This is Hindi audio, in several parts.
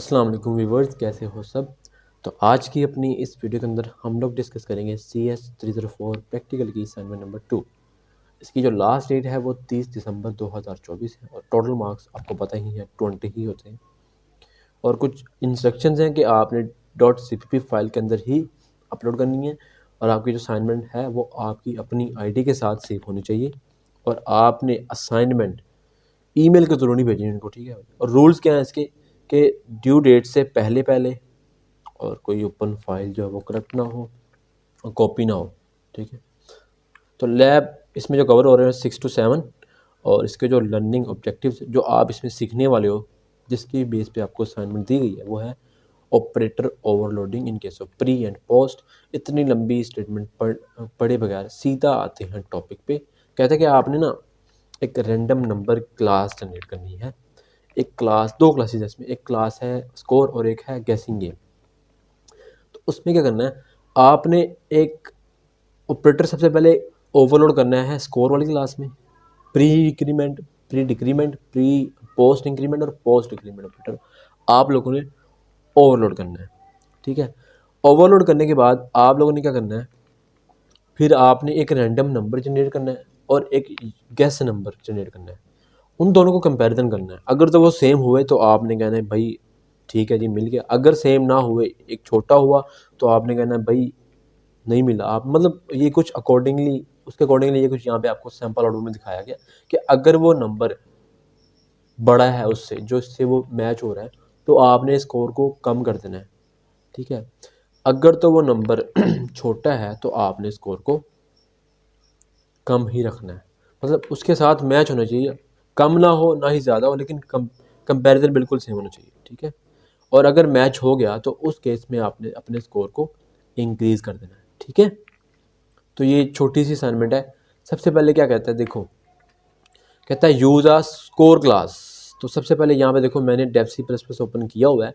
अस्सलाम वालेकुम व्यूवर्स, कैसे हो सब। तो आज की अपनी इस वीडियो के अंदर हम लोग डिस्कस करेंगे CS 304 प्रैक्टिकल की असाइनमेंट नंबर 2। इसकी जो लास्ट डेट है वो 30 दिसंबर 2024 है और टोटल मार्क्स आपको पता ही है 20 ही होते हैं। और कुछ इंस्ट्रक्शंस हैं कि आपने .cpp फाइल के अंदर ही अपलोड करनी है और आपकी जो असाइनमेंट है वो आपकी अपनी आईडी के साथ सेव होनी चाहिए और आपने असाइनमेंट ईमेल के थ्रू नहीं भेजनी इनको, ठीक है। और रूल्स क्या हैं इसके कि ड्यू डेट से पहले पहले और कोई ओपन फाइल जो है वो करप्ट ना हो और कॉपी ना हो, ठीक है। तो लैब इसमें जो कवर हो रहे हैं 6 to 7 और इसके जो लर्निंग ऑब्जेक्टिव्स जो आप इसमें सीखने वाले हो जिसकी बेस पे आपको असाइनमेंट दी गई है वो है operator overloading in case of pre and post. इतनी लंबी स्टेटमेंट पढ़े बगैर सीधा आते हैं टॉपिक पे। कहते हैं कि आपने ना एक रैंडम नंबर क्लास जनरेट करनी है। एक क्लास, दो क्लासेस है इसमें, एक क्लास है स्कोर और एक है गेसिंग गेम। तो उसमें क्या करना है, आपने एक ऑपरेटर सबसे पहले ओवरलोड करना है स्कोर वाली क्लास में। Pre increment, pre decrement, pre post increment और पोस्ट डिक्रीमेंट ऑपरेटर आप लोगों ने ओवरलोड करना है, ठीक है। ओवरलोड करने के बाद आप लोगों ने क्या करना है, फिर आपने एक रैंडम नंबर जनरेट करना है और एक गेस नंबर जनरेट करना है। उन दोनों को कंपैरिजन करना है। अगर तो वो सेम हुए तो आपने कहना है भाई ठीक है जी मिल गया। अगर सेम ना हुए, एक छोटा हुआ, तो आपने कहना है भाई नहीं मिला। आप मतलब ये कुछ अकॉर्डिंगली, उसके अकॉर्डिंगली ये कुछ यहाँ पे आपको सैम्पल ऑर्डर में दिखाया गया कि अगर वो नंबर बड़ा है उससे जो इससे वो मैच हो रहा है तो आपने स्कोर को कम कर देना है, ठीक है। अगर तो वो नंबर छोटा है तो आपने स्कोर को कम ही रखना है, मतलब उसके साथ मैच होना चाहिए। कम ना हो ना ही ज़्यादा हो, लेकिन कंपैरिजन बिल्कुल सेम होना चाहिए, ठीक है। और अगर मैच हो गया तो उस केस में आपने अपने स्कोर को इंक्रीज़ कर देना है, ठीक है। तो ये छोटी सी असाइनमेंट है। सबसे पहले क्या कहता है, देखो कहता है यूज़ आ स्कोर क्लास। तो सबसे पहले यहाँ पे देखो मैंने डेव C++ ओपन किया हुआ है,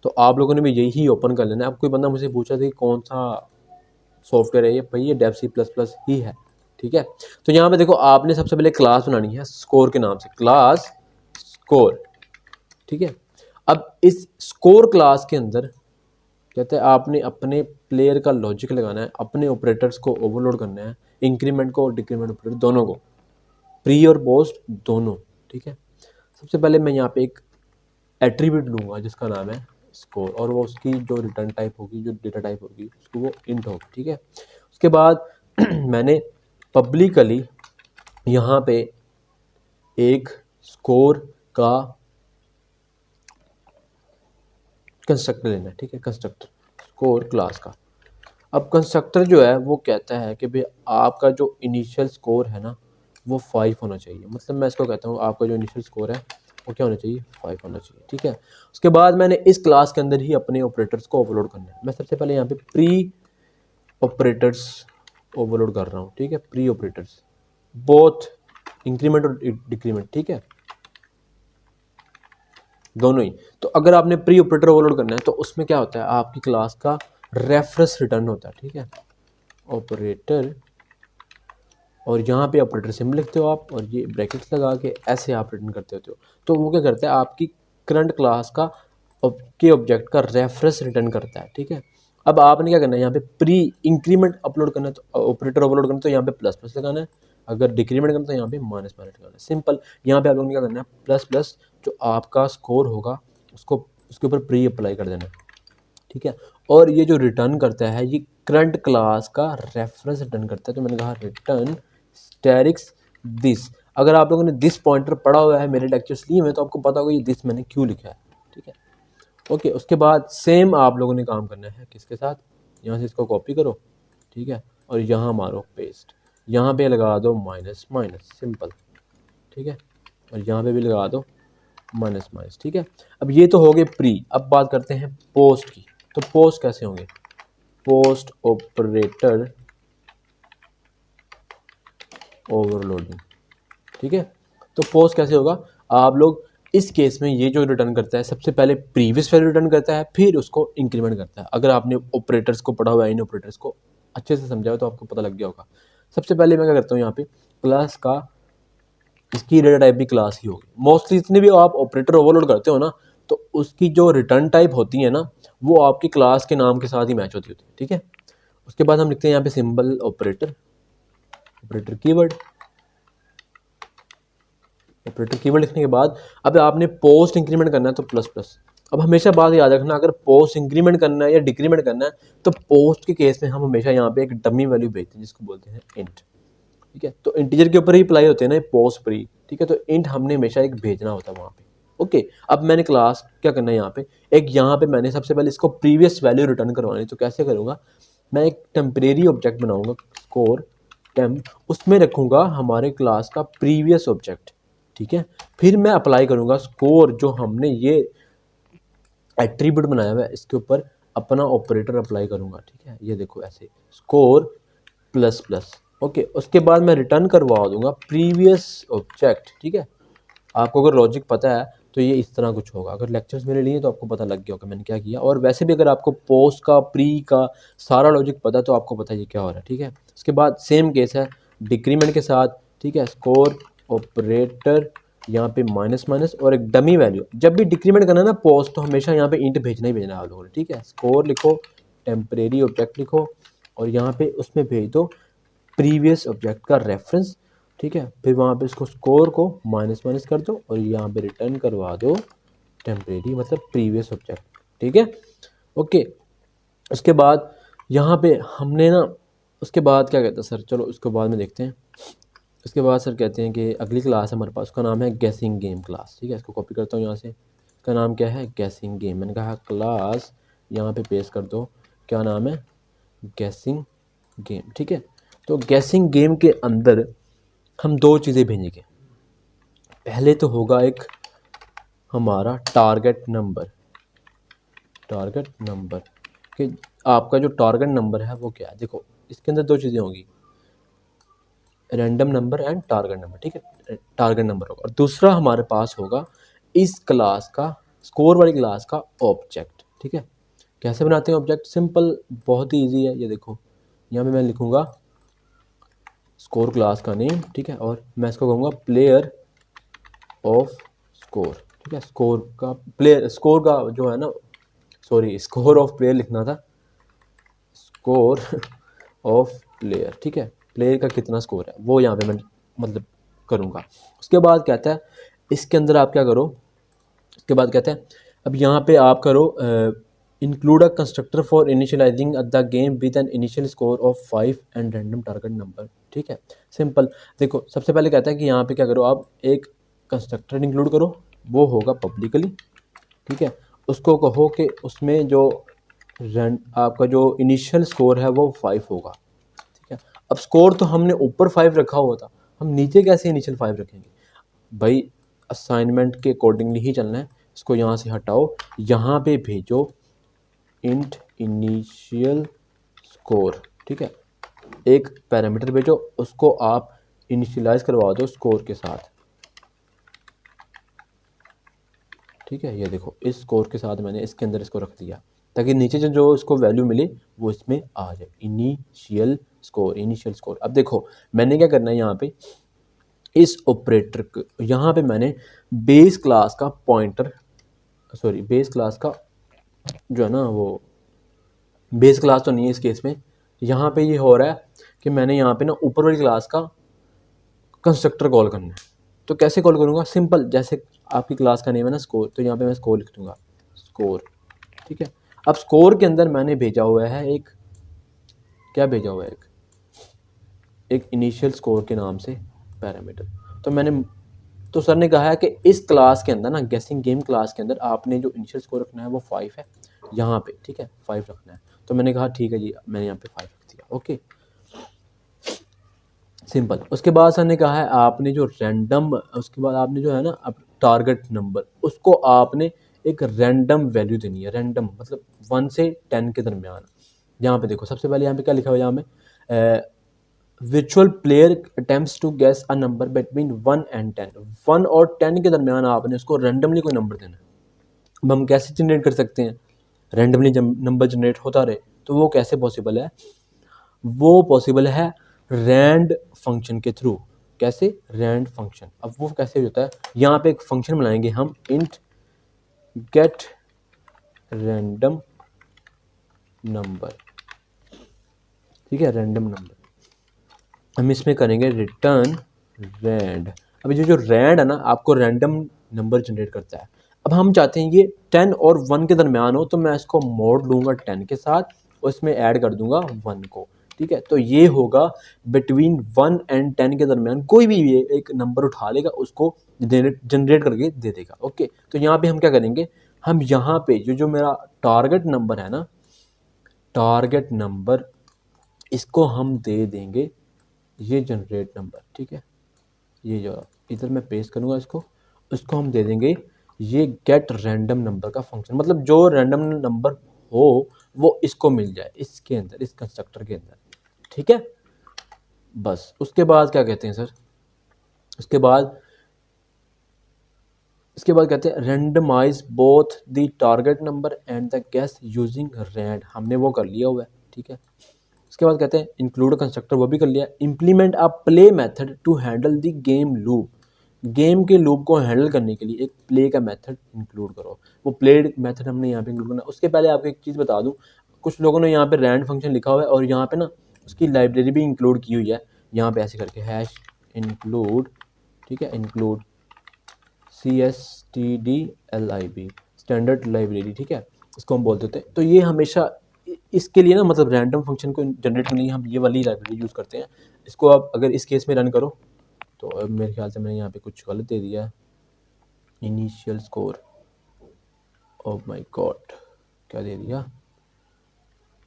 तो आप लोगों ने भी यही ओपन कर लेना है। अब कोई बंदा मुझे पूछा था कि कौन सा सॉफ्टवेयर है ये, भाई ये डेव C++ ही है, ठीक है। तो यहाँ पे देखो आपने सबसे पहले क्लास बनानी है स्कोर के नाम से, क्लास स्कोर, ठीक है। अब इस स्कोर क्लास के अंदर कहते हैं आपने अपने प्लेयर का लॉजिक लगाना है, अपने ऑपरेटर्स को ओवरलोड करना है, इंक्रीमेंट को और डिक्रीमेंट ऑपरेटर दोनों को, प्री और पोस्ट दोनों, ठीक है। सबसे पहले मैं यहाँ पे एक एट्रीब्यूट लूँगा जिसका नाम है स्कोर और वो उसकी जो रिटर्न टाइप होगी, जो डेटा टाइप होगी उसको वो इंट होगी, ठीक है। उसके बाद मैंने पब्लिकली यहाँ पे एक स्कोर का कंस्ट्रक्टर लेना है, ठीक है। कंस्ट्रक्टर स्कोर क्लास का। अब कंस्ट्रक्टर जो है वो कहता है कि भाई आपका जो इनिशियल स्कोर है ना वो 5 होना चाहिए। मतलब मैं इसको कहता हूँ आपका जो इनिशियल स्कोर है वो क्या होना चाहिए, 5 होना चाहिए, ठीक है। उसके बाद मैंने इस क्लास के अंदर ही अपने ऑपरेटर्स को ओवरलोड करना है। मैं सबसे पहले यहाँ पे प्री ऑपरेटर्स ओवरलोड कर रहा हूँ, ठीक है। प्री ऑपरेटर्स बोथ इंक्रीमेंट और डिक्रीमेंट, ठीक है, दोनों ही। तो अगर आपने प्री ऑपरेटर ओवरलोड करना है तो उसमें क्या होता है, आपकी क्लास का रेफरेंस रिटर्न होता है, ठीक है। ऑपरेटर और यहाँ पे ऑपरेटर सिंबल लिखते हो आप और ये ब्रैकेट्स लगा के ऐसे आप रिटर्न करते होते हो। तो वो क्या करता है, आपकी करंट क्लास का के ऑब्जेक्ट का रेफरेंस रिटर्न करता है, ठीक है। अब आपने क्या करना है, यहाँ पे प्री इंक्रीमेंट अपलोड करना है तो ऑपरेटर ओवरलोड करना है तो यहाँ पे प्लस प्लस लगाना है। अगर डिक्रीमेंट करना है तो यहाँ पे माइनस माइनस लगाना है। सिंपल। यहाँ पे आप लोगों ने क्या करना है, प्लस प्लस जो आपका स्कोर होगा उसको उसके ऊपर प्री अप्लाई कर देना है, ठीक है। और ये जो रिटर्न करता है ये करंट क्लास का रेफरेंस रिटर्न करता है। तो मैंने कहा रिटर्न स्टैरिक्स दिस। अगर आप लोगों ने दिस पॉइंटर पढ़ा हुआ है मेरे लेक्चर्स लिए में तो आपको पता होगा ये दिस मैंने क्यों लिखा है, ठीक है। ओके, उसके बाद सेम आप लोगों ने काम करना है किसके साथ, यहाँ से इसको कॉपी करो, ठीक है, और यहाँ मारो पेस्ट, यहाँ पे लगा दो माइनस माइनस, सिंपल, ठीक है, और यहाँ पे भी लगा दो माइनस माइनस, ठीक है। अब ये तो हो गए प्री। अब बात करते हैं पोस्ट की। तो पोस्ट कैसे होंगे, पोस्ट ऑपरेटर ओवरलोडिंग, ठीक है। तो पोस्ट कैसे होगा, आप लोग इस केस में ये जो रिटर्न करता है सबसे पहले प्रीवियस वैल्यू रिटर्न करता है फिर उसको इंक्रीमेंट करता है। अगर आपने ऑपरेटर्स को पढ़ा हुआ है, इन ऑपरेटर्स को अच्छे से समझा हो तो आपको पता लग गया होगा। सबसे पहले मैं क्या करता हूँ, यहाँ पे क्लास का इसकी डेटा टाइप भी क्लास ही होगी। मोस्टली जितने भी आप ऑपरेटर ओवरलोड करते हो ना तो तो उसकी जो रिटर्न टाइप होती है ना वो आपकी क्लास के नाम के साथ ही मैच होती है, ठीक है। उसके बाद हम लिखते हैं यहाँ पे सिंबल ऑपरेटर कीवर्ड लिखने के बाद अब आपने पोस्ट इंक्रीमेंट करना है तो प्लस प्लस। अब हमेशा बात याद रखना, अगर पोस्ट इंक्रीमेंट करना है या डिक्रीमेंट करना है तो पोस्ट के केस में हम हमेशा यहाँ पे एक डमी वैल्यू भेजते हैं जिसको बोलते हैं इंट, ठीक है। तो इंटीजर के ऊपर ही अप्लाई होते हैं ना पोस्ट पर ही, ठीक है। तो इंट हमने हमेशा एक भेजना होता है वहाँ पे, ओके। अब मैंने क्लास क्या करना है यहाँ पे, एक यहाँ पे मैंने सबसे पहले इसको प्रीवियस वैल्यू रिटर्न करवानी। तो कैसे करूँगा, मैं एक टेम्परेरी ऑब्जेक्ट बनाऊंगा स्कोर टेम्प, उसमें रखूँगा हमारे क्लास का प्रीवियस ऑब्जेक्ट, ठीक है। फिर मैं अप्लाई करूँगा स्कोर, जो हमने ये एट्रीब्यूट बनाया हुआ है इसके ऊपर अपना ऑपरेटर अप्लाई करूँगा, ठीक है। ये देखो ऐसे स्कोर प्लस प्लस, ओके। उसके बाद मैं रिटर्न करवा दूंगा प्रीवियस ऑब्जेक्ट, ठीक है। आपको अगर लॉजिक पता है तो ये इस तरह कुछ होगा, अगर लेक्चर्स मेरे लिए तो आपको पता लग गया होगा मैंने क्या किया। और वैसे भी अगर आपको पोस्ट का प्री का सारा लॉजिक पता है तो आपको पता है ये क्या हो रहा है, ठीक है। उसके बाद सेम केस है डिक्रीमेंट के साथ, ठीक है। स्कोर ऑपरेटर यहाँ पे माइनस माइनस और एक डमी वैल्यू। जब भी डिक्रीमेंट करना है ना पोस्ट तो हमेशा यहाँ पे इंट भेजना ही भेजना है आप लोगों ने, ठीक है। स्कोर लिखो, टेम्परेरी ऑब्जेक्ट लिखो और यहाँ पे उसमें भेज दो प्रीवियस ऑब्जेक्ट का रेफरेंस, ठीक है। फिर वहाँ पे इसको स्कोर को माइनस माइनस कर दो और यहाँ पे रिटर्न करवा दो टेम्परेरी मतलब प्रीवियस ऑब्जेक्ट, ठीक है, ओके। उसके बाद यहाँ पे हमने ना, उसके बाद क्या कहते हैं सर, चलो उसके बाद में देखते हैं। उसके बाद सर कहते हैं कि अगली क्लास है हमारे पास, उसका नाम है गैसिंग गेम क्लास, ठीक है। इसको कॉपी करता हूँ यहाँ से, इसका नाम क्या है गैसिंग गेम। मैंने कहा क्लास यहाँ पे पेस्ट कर दो, क्या नाम है गैसिंग गेम, ठीक है। तो गैसिंग गेम के अंदर हम दो चीज़ें भेजेंगे। पहले तो होगा एक हमारा टारगेट नंबर कि आपका जो टारगेट नंबर है वो क्या है। देखो इसके अंदर दो चीज़ें होंगी, random number and target number, ठीक है। टारगेट नंबर होगा और दूसरा हमारे पास होगा इस क्लास का स्कोर वाली क्लास का ऑब्जेक्ट, ठीक है। कैसे बनाते हैं ऑब्जेक्ट, सिंपल बहुत ही ईजी है। ये देखो यहाँ पे मैं लिखूँगा स्कोर क्लास का नेम, ठीक है। और मैं इसको कहूँगा प्लेयर ऑफ स्कोर, ठीक है। स्कोर का प्लेयर, स्कोर का जो है ना, सॉरी स्कोर ऑफ प्लेयर लिखना था, स्कोर ऑफ प्लेयर, ठीक है। प्लेयर का कितना स्कोर है वो यहाँ पे मैं मतलब करूँगा। उसके बाद कहता है इसके अंदर आप क्या करो, उसके बाद कहते हैं अब यहाँ पे आप करो include a constructor for initialising the game with an initial score of 5 and random target number, ठीक है। सिंपल देखो सबसे पहले कहता है कि यहाँ पे क्या करो, आप एक कंस्ट्रक्टर इंक्लूड करो, वो होगा पब्लिकली, ठीक है। उसको कहो कि उसमें जो आपका जो इनिशियल स्कोर है वो 5 होगा, ठीक है। अब स्कोर तो हमने ऊपर 5 रखा हुआ था, हम नीचे कैसे इनिशियल 5 रखेंगे भाई, असाइनमेंट के अकॉर्डिंगली ही चलना है। इसको यहाँ से हटाओ, यहाँ पे भेजो इंट इनिशियल स्कोर, ठीक है। एक पैरामीटर भेजो, उसको आप इनिशियलाइज करवा दो स्कोर के साथ, ठीक है। ये देखो इस स्कोर के साथ मैंने इसके अंदर इसको रख दिया ताकि नीचे जो इसको वैल्यू मिले वो इसमें आ जाए, इनिशियल स्कोर। अब देखो मैंने क्या करना है यहाँ पे, इस ऑपरेटर यहाँ पे मैंने बेस क्लास का पॉइंटर, सॉरी बेस क्लास का जो है ना वो बेस क्लास तो नहीं है इस केस में, यहाँ पे ये हो रहा है कि मैंने यहाँ पे ना ऊपर वाली क्लास का कंस्ट्रक्टर कॉल करना है। तो कैसे कॉल करूँगा, सिंपल जैसे आपकी क्लास का नेम है ना स्कोर, तो यहाँ पे मैं स्कोर लिख दूँगा स्कोर, ठीक है। अब स्कोर के अंदर मैंने भेजा हुआ है एक, क्या भेजा हुआ है एक इनिशियल स्कोर के नाम से पैरामीटर। तो सर ने कहा है कि इस क्लास के अंदर ना गेसिंग गेम क्लास के अंदर आपने जो इनिशियल स्कोर रखना है वो 5 है यहाँ पे, ठीक है 5 रखना है। तो मैंने कहा ठीक है जी, मैंने यहाँ पे 5 रख दिया, ओके सिंपल। उसके बाद सर ने कहा है आपने जो रैंडम, उसके बाद आपने जो है ना अब टारगेट नंबर, उसको आपने एक रैंडम वैल्यू देनी है, रैंडम मतलब 1 से 10 के दरमियान। यहाँ पे देखो सबसे पहले यहाँ पे क्या लिखा हुआ है, यहाँ में विचुअल player attempts to guess a number between 1 and 10, 1 और 10 के दरमियान आपने उसको रैंडमली कोई नंबर देना है। अब हम कैसे जनरेट कर सकते हैं, रैंडमली जब नंबर जनरेट होता रहे तो वो कैसे पॉसिबल है, वो पॉसिबल है रैंड फंक्शन के थ्रू। कैसे, रैंड फंक्शन। अब वो कैसे होता है, यहाँ पे एक फंक्शन बनाएंगे हम इंट गेट रैंडम नंबर, ठीक है, रैंडम नंबर। हम इसमें करेंगे रिटर्न रैंड। अभी जो रैंड है ना, आपको रैंडम नंबर जनरेट करता है। अब हम चाहते हैं ये 10 और 1 के दरमियान हो, तो मैं इसको मोड लूँगा 10 के साथ और इसमें ऐड कर दूंगा 1 को, ठीक है। तो ये होगा बिटवीन 1 एंड 10 के दरमियान कोई भी ये एक नंबर उठा लेगा, उसको जनरेट करके दे देगा। ओके, तो यहाँ पे हम क्या करेंगे, हम यहाँ पे जो मेरा टारगेट नंबर है ना, टारगेट नंबर, इसको हम दे देंगे ये जनरेट नंबर, ठीक है। ये जो इधर मैं पेस्ट करूँगा इसको हम दे देंगे ये गेट रैंडम नंबर का फंक्शन, मतलब जो रैंडम नंबर हो वो इसको मिल जाए इसके अंदर, इस कंस्ट्रक्टर के अंदर, ठीक है। बस उसके बाद क्या कहते हैं सर, इसके बाद कहते हैं randomize both the target number and the guess using rand, हमने वो कर लिया हुआ है, ठीक है। उसके बाद कहते हैं इंक्लूड कंस्ट्रक्टर, वो भी कर लिया। Implement a play method to handle the game loop, game के लूप को हैंडल करने के लिए एक प्ले का मेथड इंक्लूड करो। वो प्ले मेथड हमने यहाँ पे इंक्लूड करना। उसके पहले आपको एक चीज़ बता दूँ, कुछ लोगों ने यहाँ पे रैंड फंक्शन लिखा हुआ है और यहाँ पे ना उसकी लाइब्रेरी भी इंक्लूड की हुई है, यहाँ पे ऐसे करके हैश इंक्लूड, ठीक है, इंक्लूड CSTDLIB, स्टैंडर्ड लाइब्रेरी, ठीक है, इसको हम बोल देते हैं। तो ये हमेशा इसके लिए ना, मतलब रैंडम फंक्शन को जनरेट करने के लिए हम ये वाली लाइब्रेरी यूज़ करते हैं। इसको आप अगर इस केस में रन करो तो मेरे ख्याल से मैंने यहाँ पे कुछ गलत दे दिया है, initial score, oh my God, क्या दे दिया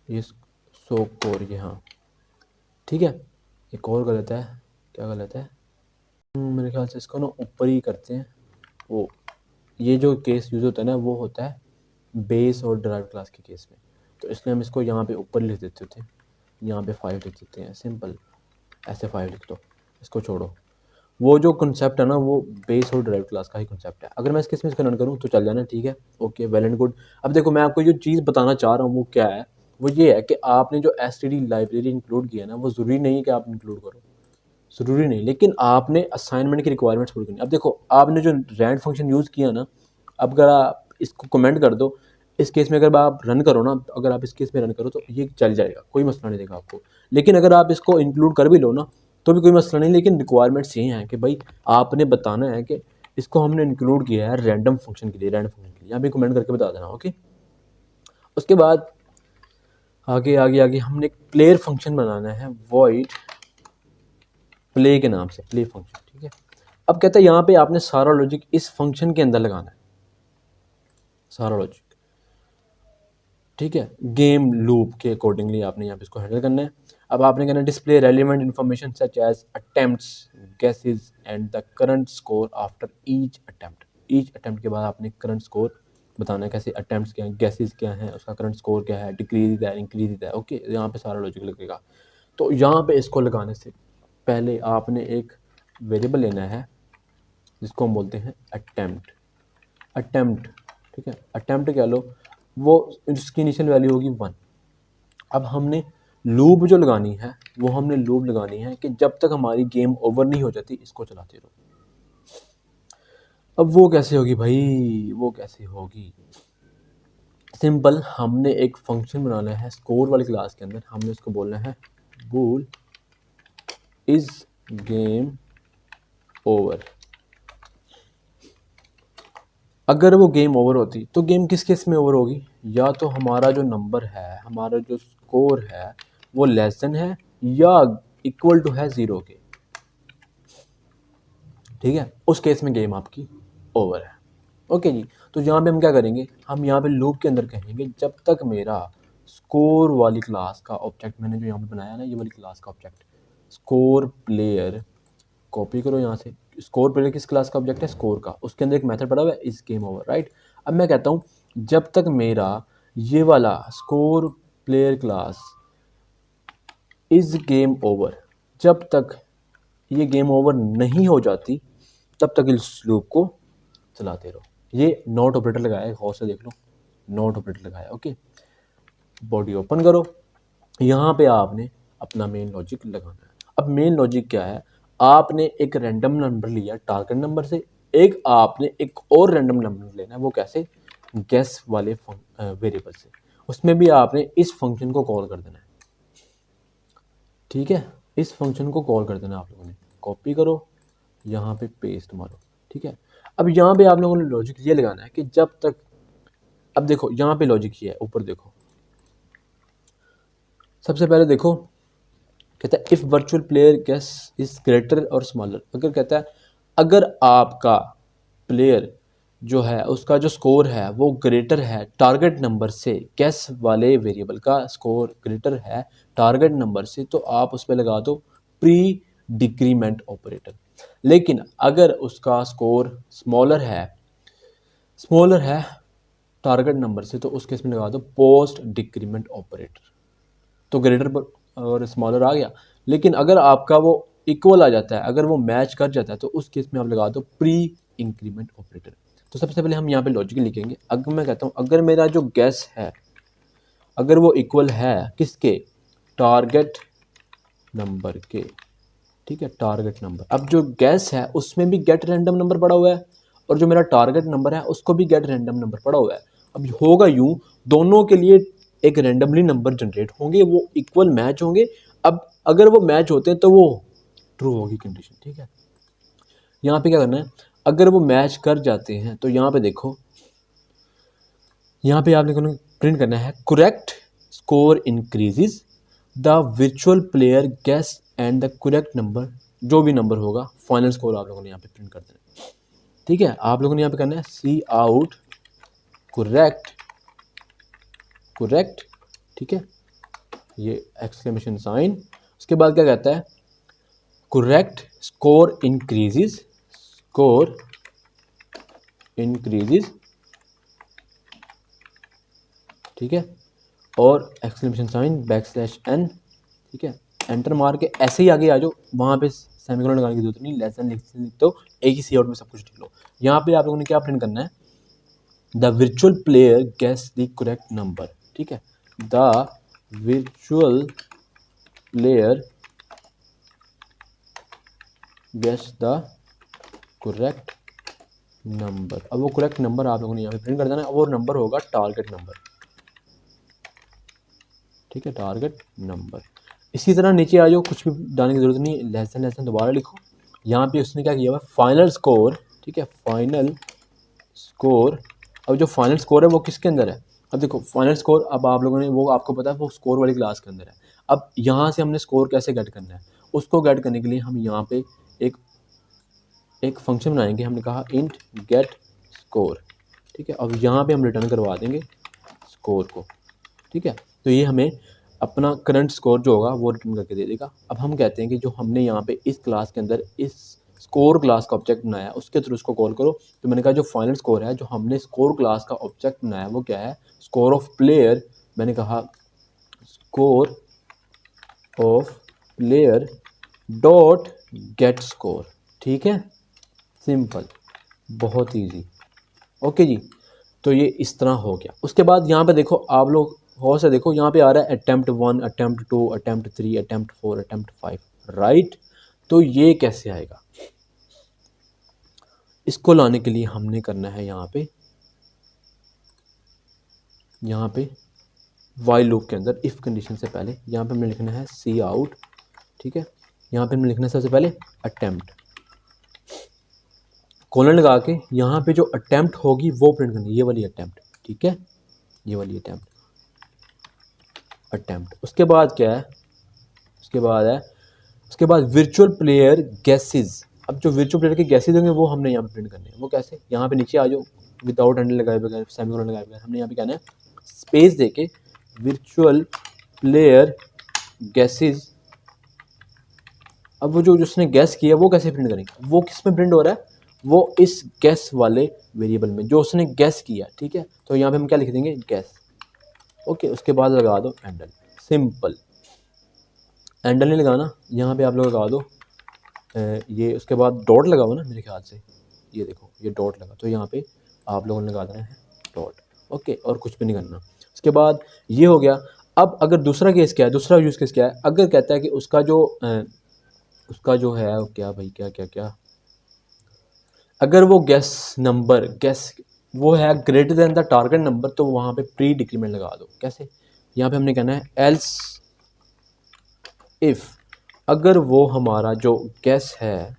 ये स्कोर, ये हाँ ठीक है, एक और गलत है, क्या गलत है, मेरे ख्याल से इसको ना ऊपर ही करते हैं। वो ये जो केस यूज़ होता है ना, वो होता है बेस और ड्राइव क्लास के केस में, तो इसलिए हम इसको यहाँ पे ऊपर लिख देते थे, यहाँ पे 5 लिख देते हैं, सिंपल ऐसे 5 लिख दो, इसको छोड़ो। वो जो कंसेप्ट है ना, वो बेस और ड्राइव क्लास का ही कंसेप्ट है। अगर मैं इस केस में इसको रन करूँ तो चल जाना, ठीक है, ओके, वेल एंड गुड। अब देखो मैं आपको जो चीज़ बताना चाह रहा हूँ वो क्या है, वो ये है कि आपने जो STD लाइब्रेरी इंक्लूड किया है ना, वो ज़रूरी नहीं है कि आप इंक्लूड करो, ज़रूरी नहीं, लेकिन आपने असाइनमेंट की रिक्वायरमेंट्स पूरी करनी। अब देखो आपने जो रैंड फंक्शन यूज़ किया ना, अब अगर आप इसको कमेंट कर दो, इस केस में अगर आप रन करो ना, अगर आप इस केस में रन करो तो ये चल जाएगा, कोई मसला नहीं देगा आपको। लेकिन अगर आप इसको इंक्लूड कर भी लो ना तो भी कोई मसला नहीं, लेकिन रिक्वायरमेंट्स ये हैं कि भाई आपने बताना है कि इसको हमने इंक्लूड किया है रैंडम फंक्शन के लिए, रैंडम फंक्शन के लिए, यहाँ भी कमेंट करके बता देना, ओके। उसके बाद आगे आगे आगे हमने एक प्लेयर फंक्शन बनाना है, वॉइड प्ले के नाम से, प्ले फंक्शन, ठीक है। अब कहता है यहाँ पे आपने सारा लॉजिक इस फंक्शन के अंदर लगाना है, सारा लॉजिक, ठीक है, गेम लूप के अकॉर्डिंगली आपने यहाँ पे इसको हैंडल करना है। अब आपने कहना है display relevant information such as attempts, guesses and the current score after each attempt, each attempt के बाद आपने करंट स्कोर बताना है, कैसे अटेम्प्ट्स क्या हैं, गेसेस क्या हैं, उसका करंट स्कोर क्या है, डिक्रीज है, इंक्रीज है, ओके, यहाँ पे सारा लॉजिक लगेगा। तो यहाँ पे इसको लगाने से पहले आपने एक वेरिएबल लेना है जिसको हम बोलते हैं अटेम्प्ट, अटेम्प्ट, ठीक है, अटेम्प्ट कह लो, वो उसकी इनिशियल वैल्यू होगी 1। अब हमने लूप जो लगानी है, वो हमने लूप लगानी है कि जब तक हमारी गेम ओवर नहीं हो जाती इसको चलाते रहो। अब वो कैसे होगी भाई, वो कैसे होगी, सिंपल, हमने एक फंक्शन बनाना है स्कोर वाली क्लास के अंदर, हमने उसको बोलना है बूल इज गेम ओवर। अगर वो गेम ओवर होती तो गेम किस केस में ओवर होगी, या तो हमारा जो नंबर है, हमारा जो स्कोर है वो लेस देन है या इक्वल टू है 0 के, ठीक है, उस केस में गेम आपकी ओवर है, ओके जी। तो यहाँ पे हम क्या करेंगे, हम यहाँ पे लूप के अंदर कहेंगे जब तक मेरा स्कोर वाली क्लास का ऑब्जेक्ट, मैंने जो यहाँ पे बनाया ना ये वाली क्लास का ऑब्जेक्ट, स्कोर प्लेयर, कॉपी करो यहाँ से, स्कोर प्लेयर किस क्लास का ऑब्जेक्ट है, स्कोर का, उसके अंदर एक मेथड पड़ा हुआ है इस गेम ओवर, राइट। अब मैं कहता हूँ जब तक मेरा ये वाला score player class is game over, जब तक ये गेम ओवर नहीं हो जाती तब तक इस लूप को चलाते रहो। ये नॉट ऑपरेटर लगाया है, गौर से देख लो, नॉट ऑपरेटर लगाया, ओके। बॉडी ओपन करो, यहाँ पे आपने अपना मेन लॉजिक लगाना है। अब मेन लॉजिक क्या है, आपने एक रैंडम नंबर लिया टारगेट नंबर से, एक आपने एक और रैंडम नंबर लेना है, वो कैसे, गैस वाले वेरिएबल से, उसमें भी आपने इस फंक्शन को कॉल कर देना है। ठीक है, इस फंक्शन को कॉल कर देना आप लोगों ने, कॉपी करो, यहाँ पे पेस्ट मारो। ठीक है, अब यहाँ पे आप लोगों ने लॉजिक ये लगाना है कि जब तक, अब देखो यहाँ पे लॉजिक ये है, ऊपर देखो, सबसे पहले देखो कहता है if virtual player guess is greater और स्मॉलर, अगर कहता है अगर आपका प्लेयर जो है उसका जो स्कोर है वो ग्रेटर है टारगेट नंबर से, गेस वाले वेरिएबल का स्कोर ग्रेटर है टारगेट नंबर से, तो आप उस पर लगा दो प्री डिक्रीमेंट ऑपरेटर। लेकिन अगर उसका स्कोर स्मॉलर है टारगेट नंबर से, तो उस केस में लगा दो पोस्ट डिक्रीमेंट ऑपरेटर। तो ग्रेटर पर और स्मॉलर आ गया। लेकिन अगर आपका वो इक्वल आ जाता है, अगर वो मैच कर जाता है, तो उस केस में आप लगा दो प्री इंक्रीमेंट ऑपरेटर। तो सबसे पहले हम यहाँ पे लॉजिक लिखेंगे। अगर मैं कहता हूँ अगर मेरा जो गैस है अगर वो इक्वल है किसके, टारगेट नंबर के। ठीक है, टारगेट नंबर, अब जो गैस है उसमें भी गेट रैंडम नंबर पड़ा हुआ है और जो मेरा टारगेट नंबर है उसको भी गेट रैंडम नंबर पड़ा हुआ है। अब होगा यूं, दोनों के लिए एक रैंडमली नंबर जनरेट होंगे, वो इक्वल मैच होंगे। अब अगर वो मैच होते हैं तो वो ट्रू होगी कंडीशन। ठीक है, यहाँ पे क्या करना है, अगर वो मैच कर जाते हैं तो यहाँ पे देखो, यहाँ पे आपने प्रिंट करना है correct score increases the virtual player guess and the correct number, जो भी नंबर होगा फाइनल स्कोर आप लोगों ने यहाँ पे प्रिंट कर देना है। ठीक है, आप लोगों ने यहाँ पे करना है सी आउट करेक्ट। ठीक है, ये एक्सक्लेमेशन साइन, उसके बाद क्या कहता है करेक्ट स्कोर इंक्रीजेस ठीक है, और एक्सक्लेमेशन साइन \n। ठीक है, एंटर मार के ऐसे ही आगे आ जाओ, वहाँ पे सेमीकोलन लगाने की जरूरत नहीं, लेसन लिख तो एक ही सी आउट में सब कुछ लिख लो। यहाँ पे आप लोगों ने क्या प्रिंट करना है, the virtual player guess the correct number. ठीक है, the virtual player guess the correct number. अब वो करेक्ट नंबर आप लोगों ने यहाँ पे प्रिंट कर देना है, वो नंबर होगा टारगेट नंबर। ठीक है, टारगेट नंबर। इसी तरह नीचे आ जाओ, कुछ भी डालने की जरूरत नहीं, लेसन दोबारा लिखो। यहाँ पे उसने क्या किया हुआ फाइनल स्कोर। ठीक है, फाइनल स्कोर, अब जो फाइनल स्कोर है वो किसके अंदर है, अब देखो फाइनल स्कोर, अब आप लोगों ने वो आपको पता है वो स्कोर वाली क्लास के अंदर है। अब यहाँ से हमने स्कोर कैसे गेट करना है, उसको गेट करने के लिए हम यहाँ पे एक फंक्शन बनाएंगे, हमने कहा इंट गेट स्कोर। ठीक है, अब यहाँ पे हम रिटर्न करवा देंगे स्कोर को। ठीक है, तो ये हमें अपना करंट स्कोर जो होगा वो रिटर्न करके दे देगा। अब हम कहते हैं कि जो हमने यहाँ पे इस क्लास के अंदर इस स्कोर क्लास का ऑब्जेक्ट बनाया उसके थ्रू उसको कॉल करो। तो मैंने कहा जो फाइनल स्कोर है, जो हमने स्कोर क्लास का ऑब्जेक्ट बनाया वो क्या है, स्कोर ऑफ प्लेयर। मैंने कहा score of player dot gate score. ठीक है, सिंपल, बहुत ईजी। ओके जी, तो ये इस तरह हो गया। उसके बाद यहाँ पे देखो आप लोग गौर से देखो, यहाँ पे आ रहा है attempt 1, attempt 2, attempt 3, attempt 4, attempt 5, right. तो ये कैसे आएगा, इसको लाने के लिए हमने करना है यहाँ पे वाइल लूप के अंदर इफ़ कंडीशन से पहले यहाँ पे हमें लिखना है सी आउट। ठीक है, यहाँ पे हमें लिखना है सबसे पहले अटैम्प्ट, कोलन लगा के यहाँ पे जो अटैम्प्ट होगी वो प्रिंट करनी है, ये वाली अटैम्प्ट। ठीक है, ये वाली अटैम्प्ट। उसके बाद क्या है, उसके बाद वर्चुअल प्लेयर गैसेस। अब जो वर्चुअल प्लेयर के गैसेस होंगे वो हमने यहाँ पे प्रिंट करने हैं। वो कैसे, यहाँ पे नीचे आ जाओ, विदाउट एंडर लगाए बगैर, सेमीकोलन लगाए बगैर, हमने यहाँ पे कहना है स्पेस देके वर्चुअल प्लेयर गैसेस। अब वो जो जिसने गैस किया वो कैसे प्रिंट करेंगे, वो किस में प्रिंट हो रहा है, वो इस गैस वाले वेरिएबल में जो उसने गैस किया। ठीक है, तो यहाँ पे हम क्या लिख देंगे, गैस। ओके, उसके बाद लगा दो एंडल, सिंपल। एंडल नहीं लगाना, यहाँ पे आप लोग लगा दो ये, उसके बाद डॉट लगा हुआ ना मेरे ख्याल से, ये देखो ये डॉट लगा, तो यहाँ पे आप लोगों ने लगा देना है डॉट। ओके, और कुछ भी नहीं करना। उसके बाद ये हो गया। अब अगर दूसरा केस क्या है, दूसरा यूज़ केस क्या है, अगर कहता है कि उसका जो है क्या भाई, क्या अगर वो गैस वो है greater than the target number, तो वहाँ पे प्री डिक्रीमेंट लगा दो। कैसे? यहाँ पे हमने कहना है एल्स इफ़, अगर वो हमारा जो गैस है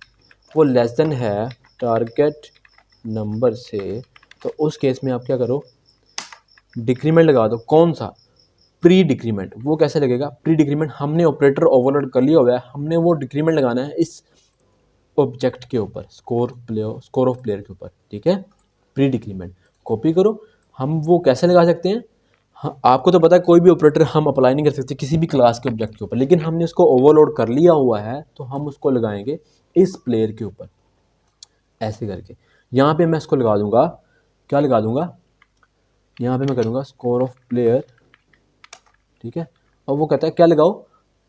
वो लेस देन है टारगेट नंबर से, तो उस केस में आप क्या करो, डिक्रीमेंट लगा दो। कौन सा? Pre decrement. वो कैसे लगेगा? प्री डिक्रीमेंट हमने ऑपरेटर ओवरलोड कर लिया हुआ है, हमने वो डिक्रीमेंट लगाना है इस ऑब्जेक्ट के ऊपर, स्कोर ऑफ प्लेयर के ऊपर, ठीक है। प्री डिक्रीमेंट कॉपी करो। हम वो कैसे लगा सकते हैं? हाँ, आपको तो पता है कोई भी ऑपरेटर हम अप्लाई नहीं कर सकते किसी भी क्लास के ऑब्जेक्ट के ऊपर, लेकिन हमने उसको ओवरलोड कर लिया हुआ है तो हम उसको लगाएंगे इस प्लेयर के ऊपर, ऐसे करके। यहाँ पे मैं इसको लगा दूंगा, क्या लगा दूंगा, यहाँ पे मैं करूँगा स्कोर ऑफ प्लेयर, ठीक है। और वो कहता है क्या लगाओ,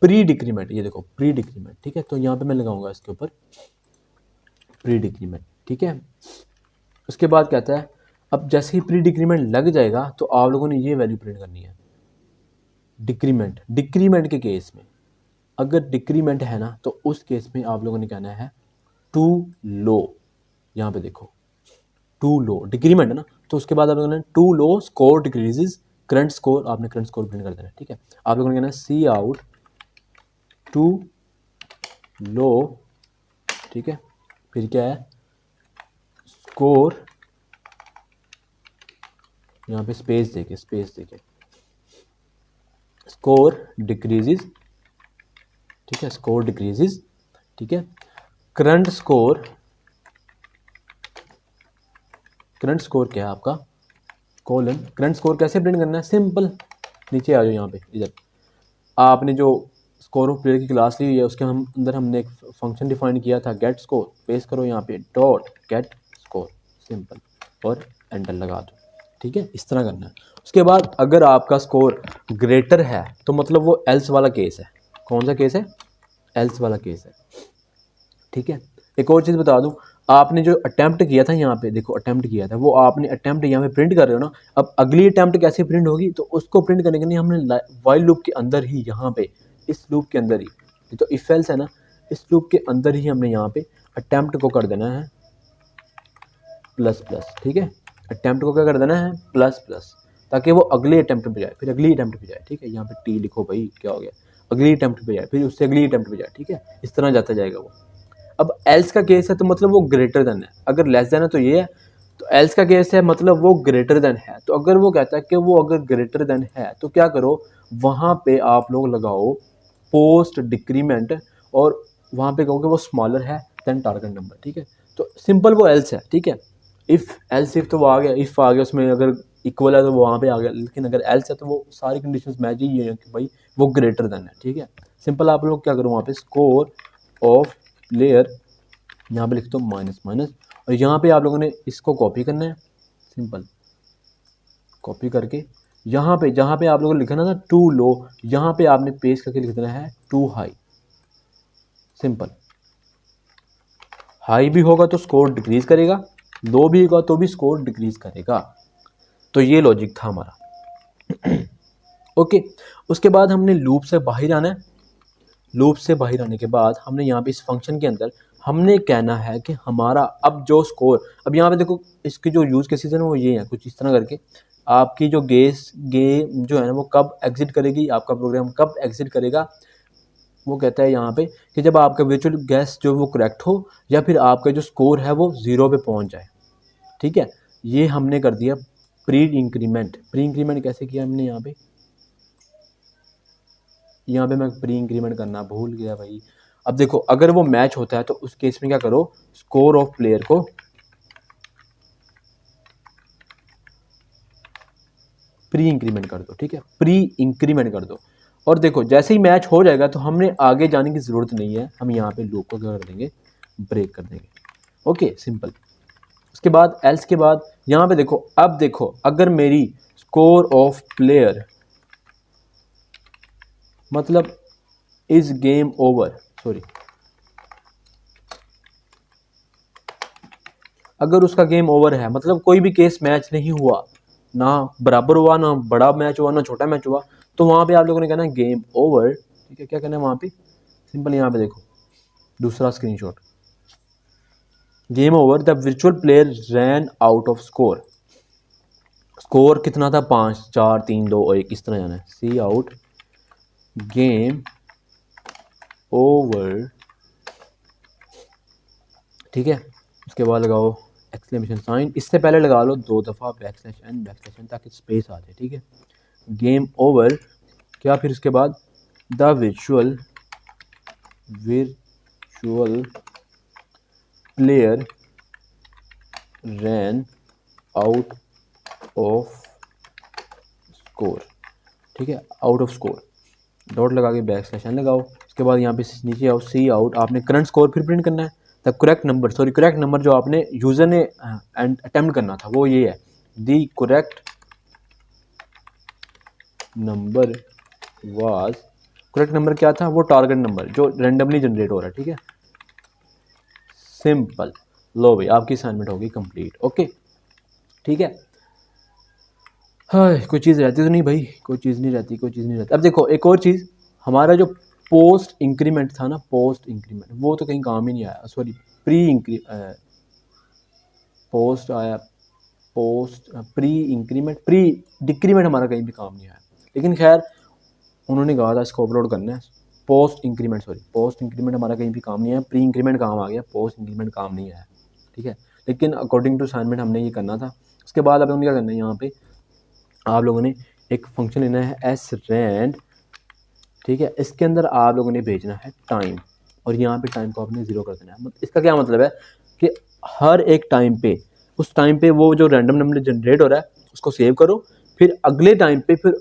प्री डिक्रीमेंट। ये देखो प्री डिक्रीमेंट, ठीक है। तो यहाँ पे मैं लगाऊंगा इसके ऊपर प्री डिक्रीमेंट, ठीक है। उसके बाद कहता है अब जैसे ही प्री डिक्रीमेंट लग जाएगा तो आप लोगों ने ये वैल्यू प्रिंट करनी है। डिक्रीमेंट के केस में अगर डिक्रीमेंट है ना तो उस केस में आप लोगों ने कहना है टू लो। यहाँ पे देखो टू लो डिक्रीमेंट है ना, तो उसके बाद आप लोगों ने too low score decreases current score, आपने करंट स्कोर प्रिंट कर देना है, ठीक है। आप लोगों ने कहना है सी आउट टू लो, ठीक है। फिर क्या है, स्कोर, यहाँ पे स्पेस देके स्कोर डिक्रीजेज, ठीक है, स्कोर डिक्रीजेज, ठीक है। करंट स्कोर क्या है आपका, कोलन। करंट स्कोर कैसे प्रिंट करना है, सिंपल, नीचे आ जाओ यहाँ पे, इधर आपने जो स्कोर ऑफ प्लेयर की क्लास ली हुई है उसके हम अंदर हमने एक फंक्शन डिफाइन किया था गेट स्कोर, पेस्ट करो यहाँ पे डॉट गेट स्कोर, सिंपल, और एंटर लगा दो, ठीक है। इस तरह करना है। उसके बाद अगर आपका स्कोर ग्रेटर है तो मतलब वो एल्स वाला केस है। कौन सा केस है? एल्स वाला केस है, ठीक है। एक और चीज़ बता दूं, आपने जो अटैम्प्ट किया था यहाँ पे देखो, अटैम्प्ट किया था वो आपने अटैम्प्ट यहाँ पे प्रिंट कर रहे हो ना। अब अगली अटैम्प्ट कैसे प्रिंट होगी, तो उसको प्रिंट करने के लिए हमने वाइल लूप के अंदर ही, यहाँ पे इस लूप के अंदर ही, ये तो इफ एल्स है ना, इस लूप के अंदर ही हमने यहाँ पे अटैम्प्ट को कर देना है प्लस प्लस, ठीक है। अटैम्प्ट को क्या कर देना है, प्लस प्लस, ताकि वो अगले अटैम्प्ट पे जाए, फिर अगली अटैम्प्ट पे जाए, ठीक है। यहाँ पे टी लिखो भाई, क्या हो गया, अगली अटैम्प्ट पे जाए, फिर उससे अगली अटैम्प्ट पे जाए, ठीक है। इस तरह जाता जाएगा वो। अब एल्स का केस है तो मतलब वो ग्रेटर देन है, अगर लेस देन है तो ये है, तो एल्स का केस है मतलब वो ग्रेटर देन है। तो अगर वो कहता है कि वो अगर ग्रेटर देन है तो क्या करो, वहाँ पे आप लोग लगाओ पोस्ट डिक्रीमेंट, और वहाँ पे कहो कि वो स्मॉलर है देन टारगेट नंबर, ठीक है। तो सिंपल वो एल्स है, ठीक है। इफ़ एल्स इफ तो वो आ गया, इफ़ आ गया उसमें, अगर इक्वल है तो वो वहाँ पे आ गया, लेकिन अगर एल्स है तो वो सारी कंडीशंस मैच ही है कि भाई वो ग्रेटर देन है, ठीक है। सिंपल आप लोग क्या करो, वहाँ पे स्कोर ऑफ प्लेयर, यहाँ पे लिख दो माइनस माइनस, और यहाँ पे आप लोगों ने इसको कॉपी करना है, सिंपल कॉपी करके यहाँ पे जहाँ पे आप लोगों ने लिखना ना टू लो, यहाँ पे आपने पेस्ट करके लिख देना है टू हाई। सिंपल, हाई भी होगा तो स्कोर डिक्रीज करेगा, लो भी होगा तो भी स्कोर डिक्रीज करेगा। तो ये लॉजिक था हमारा। ओके, उसके बाद हमने लूप से बाहर आना है। लूप से बाहर आने के बाद हमने यहाँ पे इस फंक्शन के अंदर हमने कहना है कि हमारा अब जो स्कोर, अब यहाँ पे देखो इसके जो यूज़ केसेस है ना वो ये है, कुछ इस तरह करके आपकी जो गेम जो है ना वो कब एग्जिट करेगी, आपका प्रोग्राम कब एग्जिट करेगा। वो कहता है यहाँ पे कि जब आपका वर्चुअल गैस जो वो करेक्ट हो, या फिर आपका जो स्कोर है वो 0 पे पहुँच जाए, ठीक है। ये हमने कर दिया प्री इंक्रीमेंट। प्री इंक्रीमेंट कैसे किया हमने, यहाँ पे मैं प्री इंक्रीमेंट करना भूल गया भाई। अब देखो अगर वो मैच होता है तो उस केस में क्या करो, स्कोर ऑफ प्लेयर को प्री इंक्रीमेंट कर दो, ठीक है, प्री इंक्रीमेंट कर दो। और देखो जैसे ही मैच हो जाएगा तो हमने आगे जाने की ज़रूरत नहीं है, हम यहाँ पे लूप को क्या कर देंगे, ब्रेक कर देंगे। Okay, simple. उसके बाद एल्स के बाद यहाँ पे देखो, अब देखो अगर मेरी स्कोर ऑफ प्लेयर मतलब इज गेम ओवर, सॉरी, अगर उसका गेम ओवर है मतलब कोई भी केस मैच नहीं हुआ, ना बराबर हुआ, ना बड़ा मैच हुआ, ना छोटा मैच हुआ, तो वहाँ पे आप लोगों ने कहना है गेम ओवर, ठीक है। क्या कहना है वहाँ पे, सिंपल, यहाँ पे देखो दूसरा screenshot, game over the virtual player ran out of score, score कितना था 5 4 3 2 और 1 इस तरह जाना है। सी आउट गेम ओवर, ठीक है। उसके बाद लगाओ एक्सक्लेमेशन साइन, इससे पहले लगा लो 2 दफ़ा बैकस्लैश एन ताकि स्पेस आ जाए, ठीक है। गेम ओवर क्या, फिर उसके बाद the virtual player ran out of score, ठीक है, आउट ऑफ स्कोर, डॉट लगा के बैकस्लैश एन लगाओ। उसके बाद यहाँ पे नीचे आओ, सी आउट, आपने करंट स्कोर फिर प्रिंट करना है। The correct number, sorry correct number जो आपने यूज़र ने अटेम्प्ट करना था वो ये है, the correct number was, correct number क्या था, वो टारगेट नंबर जो रेंडमली जनरेट हो रहा है, ठीक है। सिंपल, लो भाई आपकी असाइनमेंट होगी कंप्लीट, ओके, ठीक है। हाँ, कोई चीज़ रहती तो नहीं भाई, कोई चीज़ नहीं रहती। अब देखो एक और चीज़, हमारा जो पोस्ट इंक्रीमेंट था ना, पोस्ट इंक्रीमेंट वो तो कहीं काम ही नहीं आया, सॉरी पोस्ट आया, post pre increment, pre decrement हमारा कहीं भी काम नहीं आया, लेकिन खैर उन्होंने कहा था इसको अपलोड करना है। पोस्ट इंक्रीमेंट हमारा कहीं भी काम नहीं आया, प्री इंक्रीमेंट काम आ गया, पोस्ट इंक्रीमेंट काम नहीं आया, ठीक है। लेकिन अकॉर्डिंग टू असाइनमेंट हमने ये करना था। उसके बाद आप लोगों ने क्या करना है, यहाँ पे आप लोगों ने एक फंक्शन लेना है एस रैंड, ठीक है। इसके अंदर आप लोगों ने भेजना है टाइम, और यहाँ पे टाइम को आपने 0 कर देना है। इसका क्या मतलब है कि हर एक टाइम पे, उस टाइम पे वो जो रैंडम नंबर जनरेट हो रहा है उसको सेव करो, फिर अगले टाइम पे फिर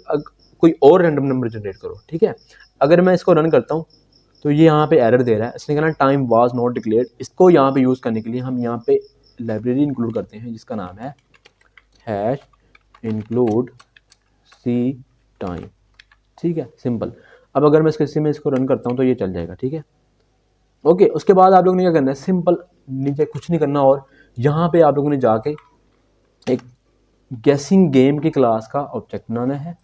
कोई और रैंडम नंबर जनरेट करो, ठीक है। अगर मैं इसको रन करता हूँ तो ये यहाँ पे एरर दे रहा है, इसने कहना टाइम वाज नॉट डिक्लेयर्ड। इसको यहाँ पे यूज़ करने के लिए हम यहाँ पे लाइब्रेरी इंक्लूड करते हैं जिसका नाम है हैश इंक्लूड सी टाइम, ठीक है, सिंपल। अब अगर मैं किसी में इसको रन करता हूँ तो ये चल जाएगा, ठीक है, ओके। उसके बाद आप लोगों ने क्या करना है, सिंपल नीचे कुछ नहीं करना, और यहाँ पे आप लोगों ने जाके एक गेसिंग गेम की क्लास का ऑब्जेक्ट बनाना है,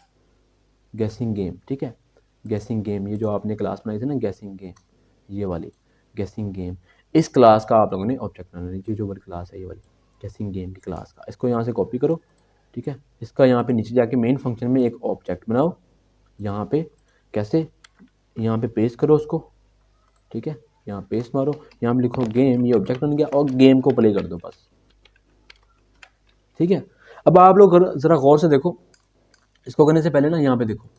गेसिंग गेम, ठीक है। गेसिंग गेम, ये जो आपने क्लास बनाई थी ना गेसिंग गेम, ये वाली गेसिंग गेम, इस क्लास का आप लोगों ने ऑब्जेक्ट बनाना है, ये जो वाली क्लास है ये वाली गेसिंग गेम की क्लास का। इसको यहाँ से कॉपी करो, ठीक है। इसका यहाँ पे नीचे जाके मेन फंक्शन में एक ऑब्जेक्ट बनाओ, यहाँ पे कैसे, यहाँ पे पेस्ट करो उसको, ठीक है, यहाँ पेस्ट मारो, यहाँ पे लिखो गेम, ये ऑब्जेक्ट बन गया, और गेम को प्ले कर दो बस, ठीक है। अब आप लोग ज़रा गौर से देखो, इसको करने से पहले ना यहाँ पे देखो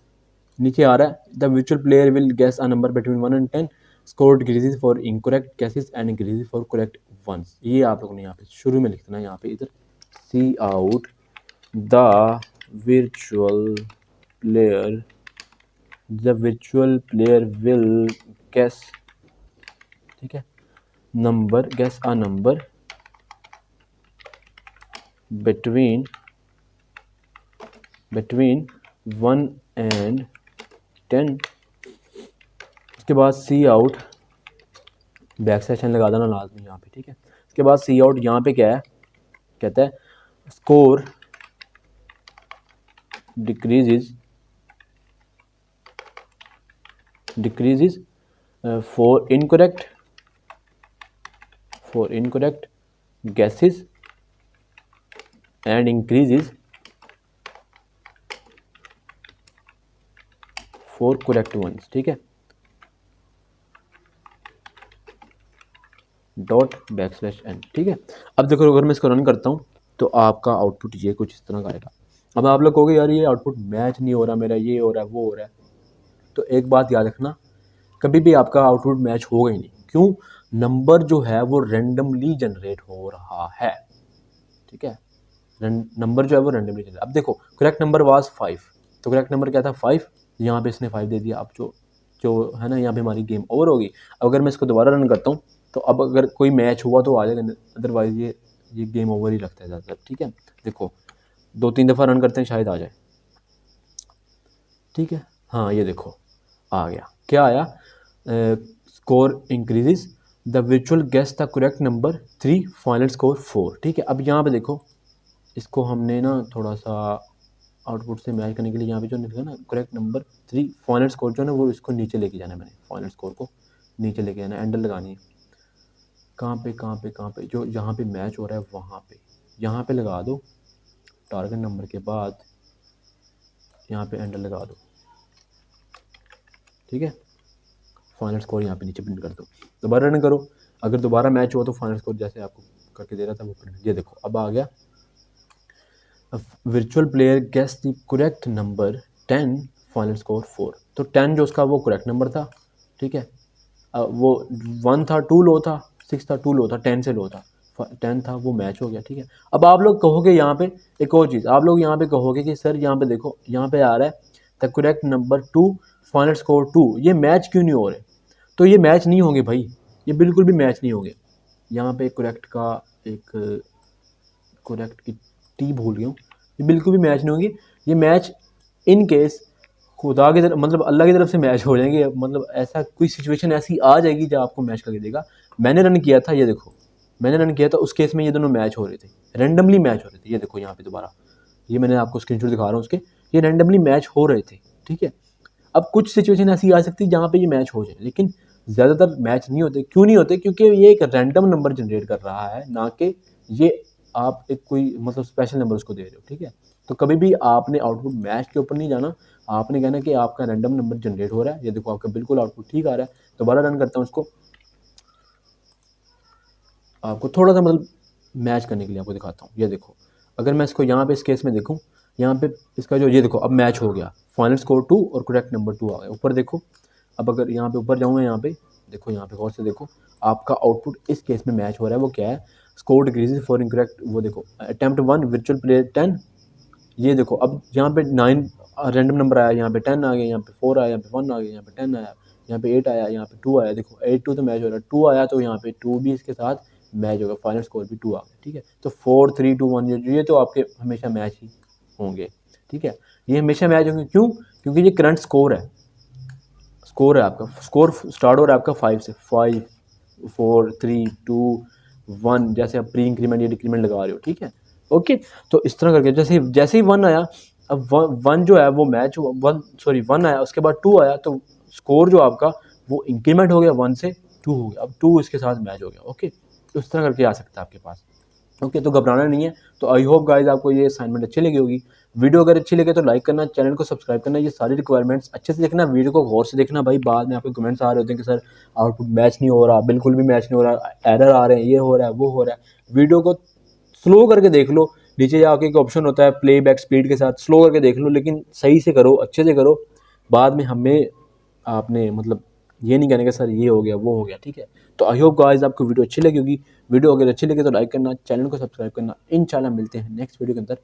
नीचे आ रहा है the virtual player will guess a number between 1 and 10, score decreases for incorrect guesses and increases for correct ones. ये आप लोगों ने यहाँ पे शुरू में लिखना है, यहाँ पे इधर C out the virtual player will guess, ठीक है, number, guess a number between 1 and 10। उसके बाद सी आउट बैकस्लैश एन लगा देना लाजमी यहाँ पे, ठीक है। उसके बाद सी आउट यहाँ पे क्या है, कहता है score decreases for incorrect guesses and increases for correct ones, ठीक है, डॉट बैकस्लैश एन, ठीक है। अब देखो अगर मैं इसको रन करता हूँ तो आपका आउटपुट ये कुछ इस तरह का आएगा। अब आप लोग कहोगे यार ये आउटपुट मैच नहीं हो रहा मेरा, ये हो रहा है वो हो रहा है, तो एक बात याद रखना, कभी भी आपका आउटपुट मैच होगा ही नहीं। क्यों? नंबर जो है वो रेंडमली जनरेट हो रहा है, ठीक है, नंबर जो है वो रेंडमली जनरेट। अब देखो करेक्ट नंबर वाज 5, तो करेक्ट नंबर क्या था 5, यहाँ पे इसने 5 दे दिया। अब जो है ना यहाँ पे हमारी गेम ओवर होगी। अगर मैं इसको दोबारा रन करता हूँ तो अब अगर कोई मैच हुआ तो आ जाएगा, अदरवाइज ये गेम ओवर ही रखता है ज़्यादातर, ठीक है। देखो 2-3 दफ़ा रन करते हैं शायद आ जाए, ठीक है। हाँ ये देखो आ गया, क्या आया, score increases the virtual guess the correct number 3 final score 4, ठीक है। अब यहाँ पे देखो इसको हमने ना थोड़ा सा आउटपुट से मैच करने के लिए यहाँ पे जो लिखा ना करेक्ट नंबर 3 फाइनल स्कोर जो है ना वो इसको नीचे लेके जाना है, मैंने फाइनल स्कोर को नीचे लेके जाना है, एंडल लगानी है। कहाँ पे जो यहाँ पे मैच हो रहा है वहाँ पे यहाँ पे लगा दो टारगेट नंबर के बाद यहाँ पे एंटर लगा दो, ठीक है। फाइनल स्कोर यहाँ पे नीचे प्रिंट कर दो, दोबारा रन करो। अगर दोबारा मैच हुआ तो फाइनल स्कोर जैसे आपको करके दे रहा था वो प्रिंट, ये देखो अब आ गया। Virtual player guess the correct number 10, final score 4। तो 10 जो उसका वो करेक्ट नंबर था, ठीक है। वो 1 था 2 लो था, 6 था 2 लो था, 10 से लो था, 10 था वो मैच हो गया, ठीक है। अब आप लोग कहोगे यहाँ पे एक और चीज़, आप लोग यहाँ पे कहोगे कि सर यहाँ पे देखो, यहाँ पे आ रहा है the correct number 2, final score 2, ये मैच क्यों नहीं हो रहे? तो ये मैच नहीं होंगे भाई, ये बिल्कुल भी मैच नहीं होंगे। यहाँ पे करेक्ट का एक करेक्ट की टी भूल गया हूँ, ये बिल्कुल भी मैच नहीं होंगे। ये मैच इन केस खुदा की तरफ, मतलब अल्लाह की तरफ से मैच हो जाएंगे, मतलब ऐसा कोई सिचुएशन ऐसी आ जाएगी जब आपको मैच करके देगा। मैंने रन किया था, ये देखो मैंने रन किया था, उस केस में ये दोनों मैच हो रहे थे, रेंडमली मैच हो रहे थे। ये देखो यहाँ पे दोबारा, ये मैंने आपको स्क्रीनशॉट दिखा रहा हूँ उसके, ये रेंडमली मैच हो रहे थे, ठीक है। अब कुछ सिचुएशन ऐसी आ सकती है जहाँ पे ये मैच हो जाए, लेकिन ज़्यादातर मैच नहीं होते। क्यों नहीं होते? क्योंकि ये एक रैंडम नंबर जनरेट कर रहा है, ना कि ये आप एक कोई मतलब स्पेशल नंबर उसको दे रहे हो, ठीक है। तो कभी भी आपने आउटपुट मैच के ऊपर नहीं जाना, आपने कहना कि आपका रैंडम नंबर जनरेट हो रहा है। ये देखो आपका बिल्कुल आउटपुट ठीक आ रहा है। दोबारा रन करता हूँ उसको, आपको थोड़ा सा मतलब मैच करने के लिए आपको दिखाता हूँ। ये देखो अगर मैं इसको यहाँ पे इस केस में देखूँ, यहाँ पे इसका जो, ये देखो अब मैच हो गया, फाइनल स्कोर 2 और करेक्ट नंबर 2 आ गया। ऊपर देखो, अब अगर यहाँ पे ऊपर जाऊँगा, यहाँ पे देखो, यहाँ पे गौर से देखो, आपका आउटपुट इस केस में मैच हो रहा है। वो क्या है? स्कोर डिक्रीजेज फॉर इनकरेक्ट, वो देखो अटेम्प्ट 1 वर्चुअल प्लेयर 10। ये देखो अब यहाँ पे 9 रैंडम नंबर आया, यहाँ पे 10 आ गया, यहाँ पे 4 आया, यहाँ पे 1 आ गया, यहाँ पे 10 आया, यहाँ पे 8 आया, यहाँ पे 2 आया। देखो 8 2 तो मैच हो रहा है, 2 आया तो यहाँ पे 2 भी इसके साथ मैच होगा, फाइनल स्कोर भी 2 आ गया, ठीक है। तो 4 3 2 1 ये तो आपके हमेशा मैच ही होंगे, ठीक है। ये हमेशा मैच होंगे, क्यों? क्योंकि ये करंट स्कोर है, स्कोर है आपका, स्कोर स्टार्ट हो रहा है आपका 5 से, 5 4 3 2 1, जैसे आप प्री इंक्रीमेंट या डिक्रीमेंट लगा रहे हो, ठीक है। ओके, तो इस तरह करके जैसे जैसे ही 1 आया, अब 1 जो है वो मैच, 1 आया, उसके बाद 2 आया, तो स्कोर जो आपका वो इंक्रीमेंट हो गया, 1 से 2 हो गया, अब 2 इसके साथ मैच हो गया। ओके, तो इस तरह करके आ सकता है आपके पास। ओके, तो घबराना नहीं है। तो आई होप गाइज आपको ये असाइनमेंट अच्छी लगी होगी। वीडियो अगर अच्छी लगे तो लाइक करना, चैनल को सब्सक्राइब करना, ये सारी रिक्वायरमेंट्स अच्छे से देखना, वीडियो को गौर से देखना भाई। बाद में आपके कमेंट्स आ रहे होते हैं कि सर आउटपुट मैच नहीं हो रहा, बिल्कुल भी मैच नहीं हो रहा, एरर आ रहे हैं, ये हो रहा है, वो हो रहा है। वीडियो को स्लो करके देख लो, नीचे जाके एक ऑप्शन होता है प्लेबैक स्पीड के साथ, स्लो करके देख लो, लेकिन सही से करो, अच्छे से करो। बाद में हमें आपने मतलब ये नहीं कहने का सर ये हो गया वो हो गया, ठीक है। तो आई होप गाइस आपको वीडियो अच्छी लगी होगी। वीडियो अगर अच्छी लगे तो लाइक करना, चैनल को सब्सक्राइब करना। इंशाल्लाह मिलते हैं नेक्स्ट वीडियो के अंदर।